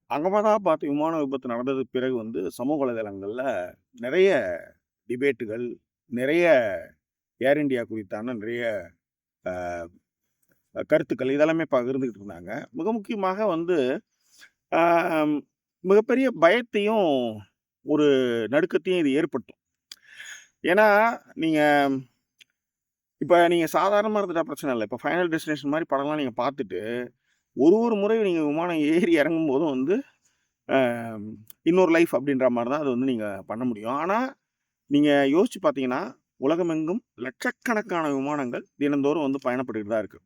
அகமதாபாத் விமான விபத்து நடந்ததுக்கு பிறகு சமூக வலைதளங்கள்ல நிறைய டிபேட்டுகள், நிறைய ஏர் இந்தியா குறித்தான நிறைய அ கருத்துக்கள் இதெல்லாமே பகிர்ந்துகிட்டு இருந்தாங்க. மிக முக்கியமாக அ மிகப்பெரிய பயத்தையும், ஒரு நடுக்கத்தையும் இது ஏற்படுத்தும். ஏன்னா, நீங்க நீங்க சாதாரணமா இருந்துட்டா பிரச்சனை இல்ல. இப்ப ஃபைனல் டெஸ்டினேஷன் மாரி படம்லாம் நீங்க பார்த்துட்டு, ஒரு முறை நீங்க விமானம் ஏறி இறங்கும்போதும் அ இன்னொரு லைஃப் அப்படின்ற மாரி தான் அது நீங்க பண்ண முடியும். ஆனா, நீங்க யோசிச்சு பார்த்தீங்கன்னா, உலகமெங்கும் லட்சக்கணக்கான விமானங்கள் தினந்தோறும் பயணப்பட்டுட்டு தான் இருக்கு.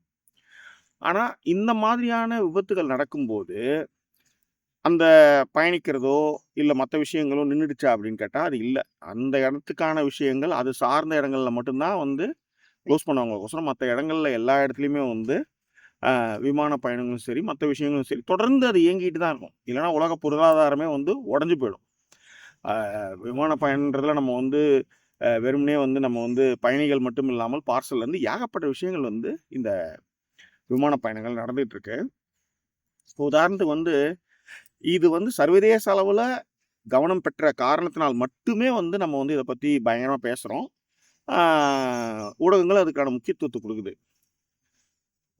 ஆனா, இந்த மாதிரியான விபத்துகள் நடக்கும்போது, அந்த பயணிக்கிறதோ, இல்ல மத்த விஷயங்களோ நின்னுடுச்சா அப்படின்னு கேட்டா, அது இல்ல. அந்த இடத்துக்கான விஷயங்கள், அது சார்ந்த இடங்கள்ல மட்டும் தான் குளோஸ் பண்ணுவாங்களோசரம், மத்த இடங்கள்ல எல்லா இடத்துலயுமே விமான பயணங்களும் சரி, மத்த விஷயங்களும் சரி, தொடர்ந்து அது இயங்கிட்டு தான் இருக்கும். இல்லன்னா உலக பொருளாதாரமே உடைஞ்சு போயிடும். அ விமான பயணம்ன்றதுல நம்ம வெறுமனே நம்ம பயணிகள் மட்டும் இல்லாமல் பார்சல்லேருந்து ஏகப்பட்ட விஷயங்கள் இந்த விமான பயணங்கள் நடந்துட்டு இருக்கு. உதாரணத்துக்கு இது சர்வதேச அளவுல கவனம் பெற்ற காரணத்தினால் மட்டுமே நம்ம இத பத்தி பயங்கரமா பேசுறோம். ஆ ஊடகங்கள் அதுக்கான முக்கியத்துவத்த குடுக்குது.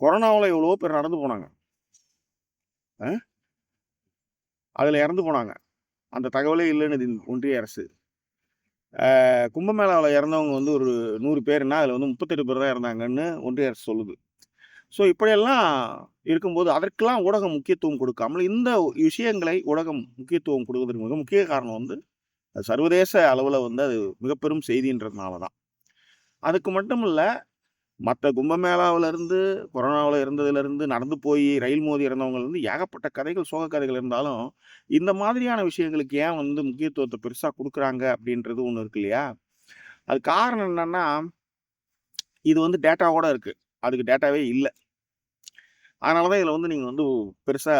கொரோனாவுல எவ்வளவோ பேர் நடந்து போனாங்க. அ அதுல இறந்து போனாங்க. அந்த தகவலே இல்லன்னுது ஒன்றிய அரசு. கும்பமேளாவுல இறந்தவங்க ஒரு 100 பேருன்னா, அதுல 38 பேர் தான் இறந்தாங்கன்னு ஒன்றிய அரசு சொல்லுது. ஸோ இப்படியெல்லாம் இருக்கும்போது, அதற்கெல்லாம் ஊடகம் முக்கியத்துவம் கொடுக்காமல், இந்த விஷயங்களை ஊடகம் முக்கியத்துவம் கொடுப்பதற்கு மிக முக்கிய காரணம் அது சர்வதேச அளவுல அது மிகப்பெரும் செய்தின்றதுனால தான். அதுக்கு மட்டும் இல்ல, மத்த கும்பமேளாவுலருந்து, கொரோனாவுல இறந்ததுலருந்து, நடந்து போய் ரயில் மோதி இறந்தவங்கலருந்து ஏகப்பட்ட கதைகள், சோக கதைகள் இருந்தாலும், இந்த மாதிரியான விஷயங்களுக்கு ஏன் முக்கியத்துவத்த பெருசா குடுக்குறாங்க அப்படின்றது ஒண்ணு இருக்கு இல்லையா? அது காரணம் என்னன்னா, இது டேட்டாவோட இருக்கு. அதுக்கு டேட்டாவே இல்ல. அதனால தான் இதுல நீங்க பெருசா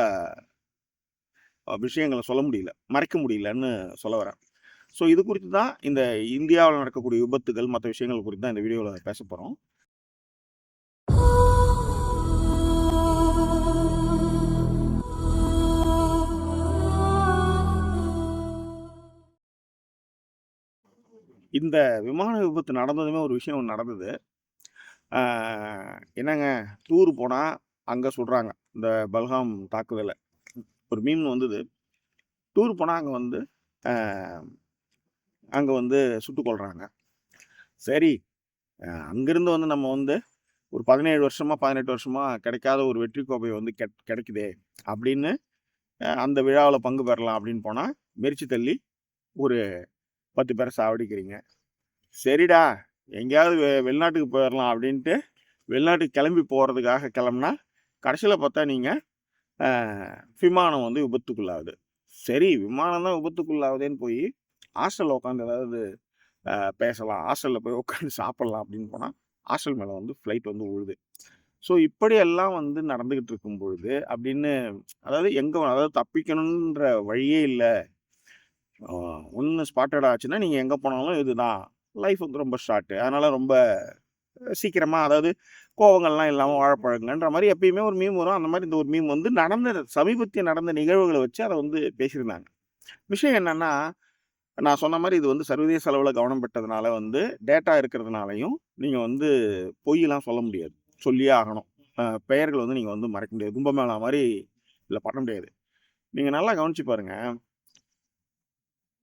விஷயங்கள சொல்ல முடியல. மறைக்க முடியலன்னு சொல்ல வரேன். ஸோ இது குறித்து தான் இந்த இந்தியாவுல நடக்கக்கூடிய விபத்துகள், மத்த விஷயங்கள் குறித்து தான் இந்த வீடியோல பேசப் போறோம். இந்த விமான விபத்து நடந்ததுமே ஒரு விஷயம் ஒண்ணு நடந்தது. ஆ என்னங்க, டூர் போனா அங்க சுடுறாங்க. இந்த பல்காம் தாக்குதல. ஒரு மீம் வந்தது. டூர் போனா அங்க அ அங்க சுட்டுக் கொல்றாங்க. சரி, அங்கிருந்து நம்ம ஒரு 17 வருஷமா, 18 வருஷமா கிடைக்காத ஒரு வெற்றி கோப்பை கிடைக்குதே அப்படின்னு, அந்த விழாவுல பங்கு பெறலாம் அப்படின்னு போனா, மிதிச்சு தள்ளி ஒரு 10 பேர சாவடிக்கிறீங்க. சரிடா, எங்கேயாவது வெளிநாட்டுக்கு போயிரலாம் அப்படின்ட்டு, வெளிநாட்டுக்கு கிளம்பி போறதுக்காக கிளம்புனா, கடைசியில பார்த்தா நீங்க அ விமானம் விபத்துக்குள்ளாகுது. சரி, விமானம் தான் விபத்துக்குள்ளாகுதேன்னு போயி, ஹாஸ்டல்ல உட்காந்து ஏதாவது பேசலாம். ஹாஸ்டல்ல போய் உட்காந்து சாப்பிடலாம் அப்படின்னு போனா, ஹாஸ்டல் மேல ஃப்ளைட் விழுது. ஸோ இப்படியெல்லாம் நடந்துகிட்டு இருக்கும் பொழுது, அப்படின்னு அதாவது அதாவது தப்பிக்கணுன்ற வழியே இல்ல. அ ஒண்ணு ஸ்பாட்டட் ஆச்சுன்னா, நீங்க எங்க போனாலும் இதுதான். லைஃப் ரொம்ப ஷார்ட். அதனால ரொம்ப சீக்கிரமா அதாவது கோவங்கள்லாம் இல்லாம வாழ பழகுங்கன்ற மாரி எப்பயுமே ஒரு மீம் வரும். அந்த மாரி இந்த ஒரு மீம் சமீபத்திய நடந்த நிகழ்வுகள வச்சு அத பேசியிருந்தாங்க. விஷயம் என்னன்னா, நான் சொன்ன மாரி இது சர்வதேச அளவுல கவனம் பெற்றதுனால டேட்டா இருக்கிறதுனாலயும், நீங்க பொய்லாம் சொல்ல முடியாது. சொல்லியே ஆகணும். பெயர்கள் நீங்க மறைக்க முடியாது. கும்பமேளா மாரி இதுல பண்ண முடியாது. நீங்க நல்லா கவனிச்சு பாருங்க.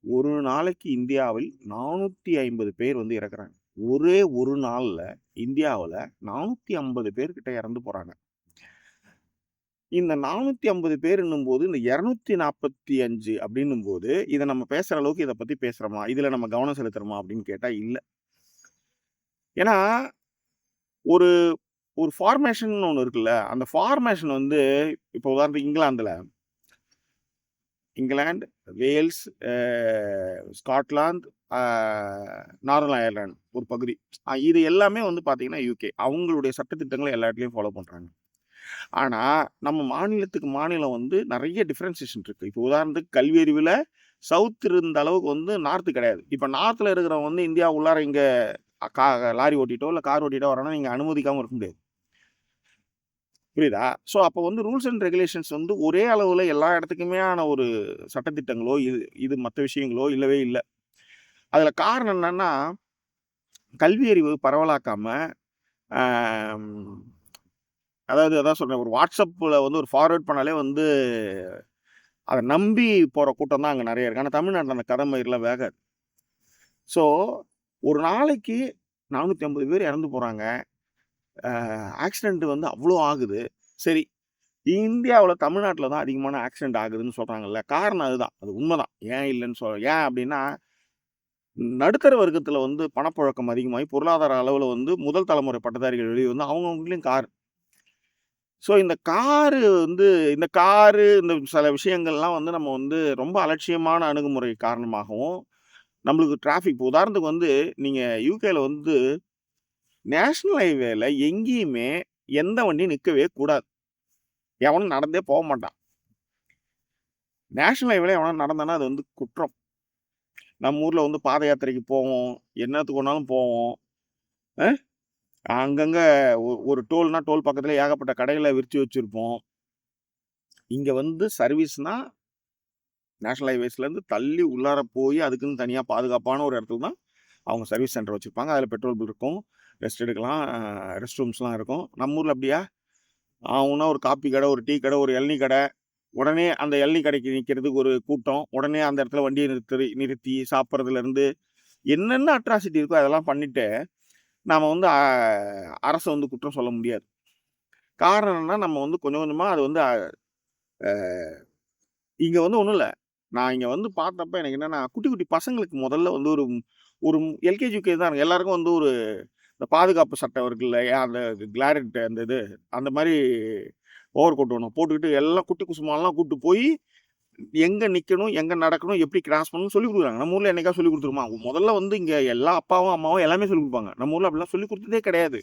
ஒரு நாளைக்கு இந்தியாவில் 450 பேர் இறக்குறாங்க. ஒரே ஒரு நாள்ல இந்தியாவுல 450 பேர்கிட்ட இறந்து போறாங்க. இந்த 450 பேருன்னும்போது, இந்த 245 அப்படின்னும்போது, இத நம்ம பேசுற அளவுக்கு இத பத்தி பேசுறோமா? இதுல நம்ம கவனம் செலுத்துறோமா? அப்படின்னு கேட்டா இல்ல. ஏன்னா, ஒரு ஒரு ஃபார்மேஷன்னு ஒண்ணு இருக்குல்ல. அந்த ஃபார்மேஷன் இப்போ உதாரணத்துக்கு இங்கிலாந்து, வேல்ஸ், அ ஸ்காட்லாந்து, அ நார்தர்ன் அயர்லாந்து ஒரு பகுதி. இது எல்லாமே பார்த்தீங்கன்னா, யுகே. அவங்களுடைய சட்டதிட்டங்கள எல்லா இடத்துலயும் ஃபாலோ பண்றாங்க. ஆனா, நம்ம மாநிலத்துக்கு மாநிலம் நெறைய டிஃபரன்சியேஷன் இருக்கு. இப்போ உதாரணத்துக்கு கல்வி அறிவுல சவுத் இருந்த அளவுக்கு நார்த் கிடையாது. இப்ப நார்த்ல இருக்கிறவன் இந்தியா உள்ளார இங்க கா லாரி ஓட்டிட்டோ, இல்ல கார் ஓட்டிட்டோ வரான்னா, நீங்க அனுமதிக்காம இருக்க முடியாது. புரியுதா? ஸோ அப்போ வந்து ரூல்ஸ் அண்ட் ரெகுலேஷன்ஸ் வந்து ஒரே அளவுல எல்லா இடத்துக்குமே ஆன ஒரு சட்டதிட்டங்களோ, இது இது மத்த விஷயங்களோ இல்லவே இல்ல. அதுல காரணம் என்னன்னா, கல்வி அறிவு பரவலாக்காம, ஆம் அதாவது அதான் சொல்றேன். ஒரு WhatsAppல வந்து ஒரு ஃபார்வர்ட் பண்ணாலே வந்து அத நம்பி போற கூட்டம் தான் அங்க நெறைய இருக்கு. ஆனா தமிழ்நாட்டுல அந்த கதை மயிர்லாம் வேகாது. ஸோ ஒரு நாளைக்கு 450 பேர் இறந்து போறாங்க. ஆக்சிடென்ட் வந்து அவ்ளோ ஆகுது. சரி, இந்தியாவுல தமிழ்நாட்டுல தான் அதிகமான ஆக்சிடென்ட் ஆகுதுன்னு சொல்றாங்கல்ல. காரணம் அதுதான். அது உண்மதான். ஏன் அப்டின்னா, நடுத்தர வர்க்கத்துல வந்து பணப்புழக்கம் அதிகமாகி, பொருளாதார அளவுல வந்து முதல் தலைமுறை பட்டதாரிகள் வெளிய வந்து அவங்கவங்க வீட்லயும் கார். ஸோ இந்த சில விஷயங்கள்லாம் வந்து நம்ம வந்து ரொம்ப அலட்சியமான அணுகுமுறை காரணமாகவும், நம்மளுக்கு டிராஃபிக் இப்போ உதாரணத்துக்கு வந்து நீங்க யுகேல வந்து நேஷனல் ஹைவேல எங்கேயுமே எந்த வண்டியும் நிக்கவே கூடாது. எவனும் நடந்தே மாட்டான். நேஷனல் ஹைவேல எவனாவது நடந்தான்னா அது வந்து குற்றம். நம்ம ஊர்ல வந்து பாத யாத்திரைக்கு போவோம். என்னத்துக்கு வேணாலும் போவோம். அ அங்கங்க ஒரு டோல்னா டோல் பக்கத்துல ஏகப்பட்ட கடைகள விரிச்சு வச்சிருப்போம். இங்க வந்து சர்வீஸ்னா நேஷனல் ஹைவேஸ்லேருந்து தள்ளி உள்ளார போய் அதுக்குன்னு தனியா பாதுகாப்பான ஒரு இடத்துல தான் அவங்க சர்வீஸ் சென்டர் வச்சிருப்பாங்க. அதில பெட்ரோல் பில் இருக்கும். ரெஸ்ட் எடுக்கலாம். ரெஸ்ட் ரூம்ஸ்லாம் இருக்கும். நம்ம ஊர்ல அப்படியா? ஆவுன்னா ஒரு காப்பி கடை, ஒரு டீ கடை, ஒரு இளநீ கடை. உடனே அந்த இளநீ கடைக்கு நிக்கிறதுக்கு ஒரு கூட்டம். உடனே அந்த இடத்துல வண்டிய நிறுத்தி சாப்பிடுறதுலேருந்து என்னென்ன அட்ராசிட்டி இருக்கோ அதெல்லாம் பண்ணிட்டு, நாம வந்து அரச வந்து குற்றம் சொல்ல முடியாது. காரணம் என்னன்னா, நம்ம வந்து கொஞ்சம் கொஞ்சமா அது வந்து அ இங்க வந்து ஒண்ணும் இல்ல. நான் இங்க வந்து பார்த்தப்ப எனக்கு என்னன்னா, குட்டி குட்டி பசங்களுக்கு முதல்ல வந்து ஒரு ஒரு எல்கேஜி, யுகேஜி தான் இருக்கு. எல்லாருக்கும் வந்து ஒரு இந்த பாதுகாப்பு சட்டம் இருக்குல்ல, அந்த கிளாரட் அந்த இது, அந்த மாரி ஓவர் கோட் ஒண்ணு போட்டுக்கிட்டு எல்லாம் குட்டி குசுமால்லாம் கூட்டு போய், எங்க நிக்கணும், எங்க நடக்கணும், எப்படி கிராஸ் பண்ணணும்னு சொல்லிக் குடுக்குறாங்க. நம்ம ஊர்ல என்னைக்காவது சொல்லிக் குடுத்துருமா? முதல்ல வந்து இங்க எல்லா அப்பாவும், அம்மாவும் எல்லாமே சொல்லிக் குடுப்பாங்க. நம்ம ஊர்ல அப்படிலாம் சொல்லிக் குடுத்ததே கிடையாது.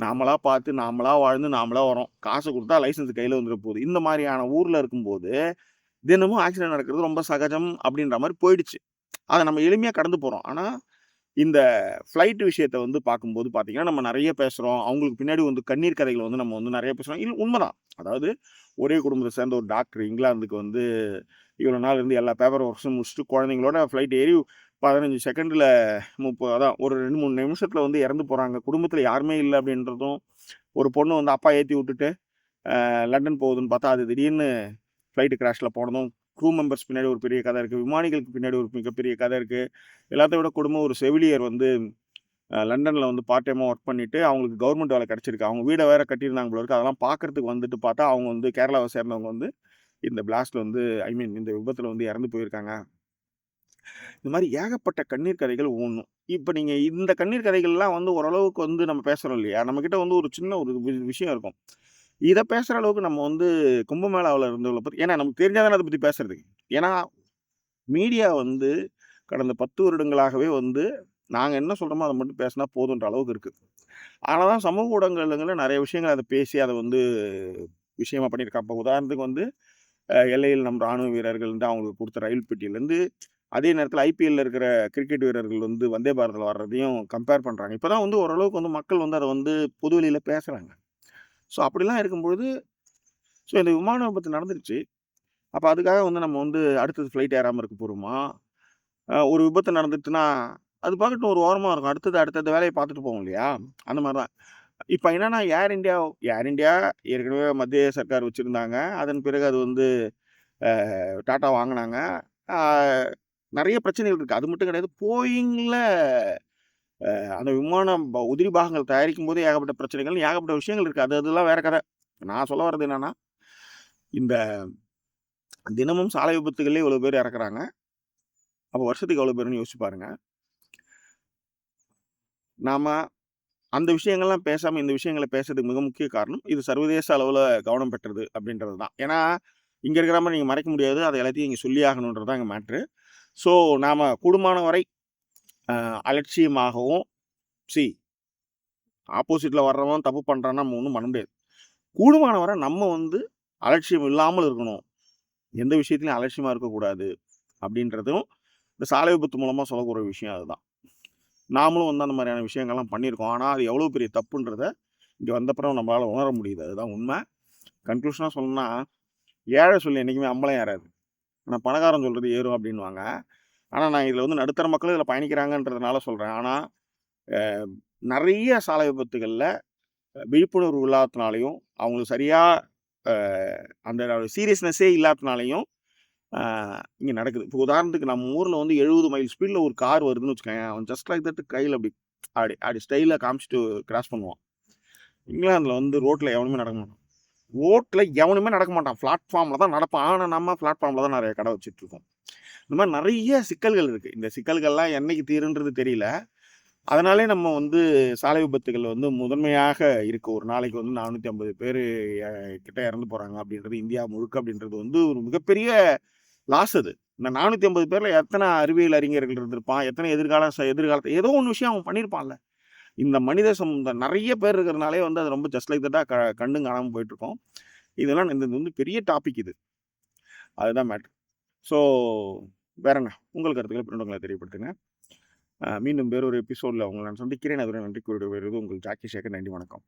நாமளா பார்த்து, நாமளா வாழ்ந்து, நாமளா வரோம். காசு குடுத்தா லைசென்ஸ் கையில வந்துற போகுது. இந்த மாரியான ஊர்ல இருக்கும்போது தினமும் ஆக்சிடென்ட் நடக்கிறது ரொம்ப சகஜம் அப்படின்ற மாரி போயிடுச்சு. அத நம்ம எளிமையா கடந்து போறோம். ஆனா, இந்த ஃப்ளைட் விஷயத்த வந்து பார்க்கும்போது பார்த்தீங்கன்னா, நம்ம நெறைய பேசுறோம். அவங்களுக்கு பின்னாடி வந்து கண்ணீர் கதைகள் வந்து நம்ம வந்து நெறைய பேசுறோம். உண்மதான். அதாவது ஒரே குடும்பத்த சேர்ந்த ஒரு டாக்டர் இங்கிலாந்துக்கு வந்து இவ்வளோ நாள் இருந்து எல்லா பேப்பர் ஒர்க்ஸும் முடிச்சுட்டு குழந்தைங்களோட ஃப்ளைட் ஏறி 15 செகண்ட்ல 30 அதான் ஒரு 2, 3 நிமிஷத்துல வந்து இறந்து போறாங்க. குடும்பத்தில யாருமே இல்ல அப்படின்றதும், ஒரு பொண்ணு வந்து அப்பா ஏத்தி விட்டுட்டு லண்டன் போகுதுன்னு பார்த்தா, அது திடீர்னு ஃப்ளைட் கிராஷ்ல போனதும், க்ரூ மெம்பர்ஸ் பின்னாடி ஒரு பெரிய கதை இருக்கு. விமானிகளுக்கு பின்னாடி ஒரு மிகப்பெரிய கதை இருக்கு. எல்லாத்த விட கொடும ஒரு செவிலியர் வந்து லண்டன்ல வந்து பார்ட் டைமா ஒர்க் பண்ணிட்டு, அவங்களுக்கு கவர்மெண்ட் வேலை கிடைச்சிருக்கு. அவங்க வீட வேற கட்டியிருந்தாங்க போல இருக்கு. அதெல்லாம் பார்க்கறதுக்கு வந்துட்டு பார்த்தா, அவங்க வந்து கேரளாவ சேர்ந்தவங்க வந்து இந்த பிளாஸ்ட்ல வந்து இந்த விபத்துல வந்து இறந்து போயிருக்காங்க. இந்த மாரி ஏகப்பட்ட கண்ணீர் கதைகள் ஒவ்வொன்னும். இப்ப நீங்க இந்த கண்ணீர் கதைகள்லாம் வந்து ஓரளவுக்கு வந்து நம்ம பேசுறோம் இல்லையா? நம்மகிட்ட வந்து ஒரு சின்ன ஒரு விஷயம் இருக்கும். இத பேசுற அளவுக்கு நம்ம வந்து கும்பமேளாவுல இருந்தவங்கள பத்தி ஏன்னா நமக்கு தெரிஞ்சா தானே அத பத்தி பேசுறதுக்கு. ஏன்னா மீடியா வந்து கடந்த 10 வருடங்களாகவே வந்து நாங்க என்ன சொல்றோமோ அத மட்டும் பேசினா போதுன்ற அளவுக்கு இருக்கு. அதனால தான் சமூக ஊடகங்கள்ல நெறைய விஷயங்கள் அத பேசி அத வந்து விஷயமா பண்ணியிருக்காங்க. இப்ப உதாரணத்துக்கு வந்து எல்லையில் நம் ராணுவ வீரர்கள் வந்து அவங்களுக்கு குடுத்த ரயில் பெட்டியிலருந்து, அதே நேரத்தில ஐபிஎல்ல இருக்கிற கிரிக்கெட் வீரர்கள் வந்து வந்தே பாரத்ல வர்றதையும் கம்பேர் பண்றாங்க. இப்ப தான் வந்து ஓரளவுக்கு வந்து மக்கள் வந்து அத வந்து பொது வெளியில பேசுறாங்க. ஸோ அப்படிலாம் இருக்கும்பொழுது இந்த விமான விபத்து நடந்துருச்சு. அப்ப அதுக்காக வந்து நம்ம வந்து அடுத்தது ஃப்ளைட் ஏறாம இருக்க போறோமா? ஒரு விபத்து நடந்துச்சுன்னா, அது பாக்கட்டும் ஒரு ஓரமா இருக்கும். அடுத்தடுத்த வேலைய பார்த்துட்டு போவோம் இல்லையா? அந்த மாரி தான். இப்ப என்னன்னா ஏர் இந்தியா ஏற்கனவே மத்திய சர்க்கார் வச்சிருந்தாங்க. அதன் பிறகு அது வந்து டாட்டா வாங்குனாங்க. ஆ நெறைய பிரச்சனைகள் இருக்கு. அது மட்டும் கிடையாது. போயிங்ல அந்த விமானம் உதிரி பாகங்கள் தயாரிக்கும்போதே ஏகப்பட்ட பிரச்சனைகள், ஏகப்பட்ட விஷயங்கள் இருக்கு. அதெல்லாம் வேற கத. நான் சொல்ல வர்றது என்னன்னா, இந்த தினமும் சாலை விபத்துகள்லே இவ்வளோ பேர் இறக்குறாங்க. அப்ப வருஷத்துக்கு எவ்வளோ பேருன்னு யோசிச்சு பாருங்க. நாம அந்த விஷயங்கள்லாம் பேசாம இந்த விஷயங்கள பேசுறதுக்கு மிக முக்கிய காரணம், இது சர்வதேச அளவுல கவனம் பெற்றது அப்படின்றது தான். ஏன்னா, இங்க இருக்கிற மாரி நீங்க மறைக்க முடியாது. அத எல்லாத்தையும் இங்க சொல்லியே ஆகணுன்றது தான் இங்க மேட்ரு. ஸோ நாம கூடுமான வரை அ அலட்சியமாகவும் சி ஆப்போசிட்ல வர்றவன் தப்பு பண்றான்னா நம்ம ஒண்ணும் பண்ண முடியாது. கூடுமான வரை நம்ம வந்து அலட்சியம் இல்லாமல் இருக்கணும். எந்த விஷயத்திலயும் அலட்சியமா இருக்கக்கூடாது அப்படின்றதும், இந்த சாலை விபத்து மூலமா சொல்லக்கூடிய விஷயம் அதுதான். நாமளும் வந்து அந்த மாதிரியான விஷயங்கள்லாம் பண்ணியிருக்கோம். ஆனா, அது எவ்வளோ பெரிய தப்புன்றத இங்கே வந்தப்புறம் நம்மளால் உணர முடியுது. அதுதான் உண்மை. கன்க்ளூஷனாக சொல்லணும்னா, ஏழை சொல்லி என்றைக்குமே அம்பலம் ஏறாது. ஆனால் பணக்காரன் சொல்கிறது ஏறும் அப்படின்வாங்க. ஆனால் நான் இதில் வந்து நடுத்தர மக்களும் இதில் பயணிக்கிறாங்கன்றதுனால சொல்கிறேன். ஆனால் நிறைய சாலை விபத்துகளில் விழிப்புணர்வு இல்லாதனாலையும், அவங்களுக்கு சரியாக அந்த சீரியஸ்னஸ்ஸே இல்லாதனாலையும் இங்கே நடக்குது. இப்போ உதாரணத்துக்கு நம்ம ஊரில் வந்து 70 மைல் ஸ்பீடில் ஒரு கார் வருதுன்னு வச்சுக்கோங்க, அவன் ஜஸ்ட் லைக் தட் கையில் அப்படி அப்படி ஸ்டைலாக காமிச்சிட்டு கிராஸ் பண்ணுவான். இங்கிலாந்தில் வந்து ரோட்டில் எவனுமே நடக்க மாட்டான். பிளாட்ஃபார்மில் தான் நடப்பான். ஆனால் நம்ம பிளாட்ஃபார்மில் தான் நிறைய கடை வச்சுட்ருக்கோம். இந்த மாதிரி நிறைய சிக்கல்கள் இருக்குது. இந்த சிக்கல்கள்லாம் என்னைக்கு தீருன்றது தெரியல. அதனாலே நம்ம வந்து சாலை விபத்துகள் வந்து முதன்மையாக இருக்குது. ஒரு நாளைக்கு வந்து 450 பேர் கிட்ட இறந்து போகிறாங்க அப்படின்றது இந்தியா முழுக்க அப்படின்றது வந்து ஒரு மிகப்பெரிய லாஸ் அது. இந்த 450 பேரில் எத்தனை அறிவியல் அறிஞர்கள் இருந்திருப்பான், எத்தனை எதிர்காலத்தை ஏதோ ஒன்று விஷயம் அவன் பண்ணியிருப்பான்ல. இந்த மனித நிறைய பேர் இருக்கிறதுனாலே வந்து அது ரொம்ப ஜஸ்ட் லைக் தட்டாக கண்டும் காணாமல் போயிட்டுருக்கோம். இதெல்லாம் இந்த வந்து பெரிய டாபிக் இது. அதுதான் மேட்ரு. ஸோ வேற என்ன உங்கள் கருத்துக்களை பின்னங்களை தெரியப்படுத்துங்க. மீண்டும் வேறொரு எபிசோடில் உங்களை நான் சந்திக்கிறேன். அதுவரை நன்றி கூறிய உங்கள் ஜாக்கி சேகர். நன்றி, வணக்கம்.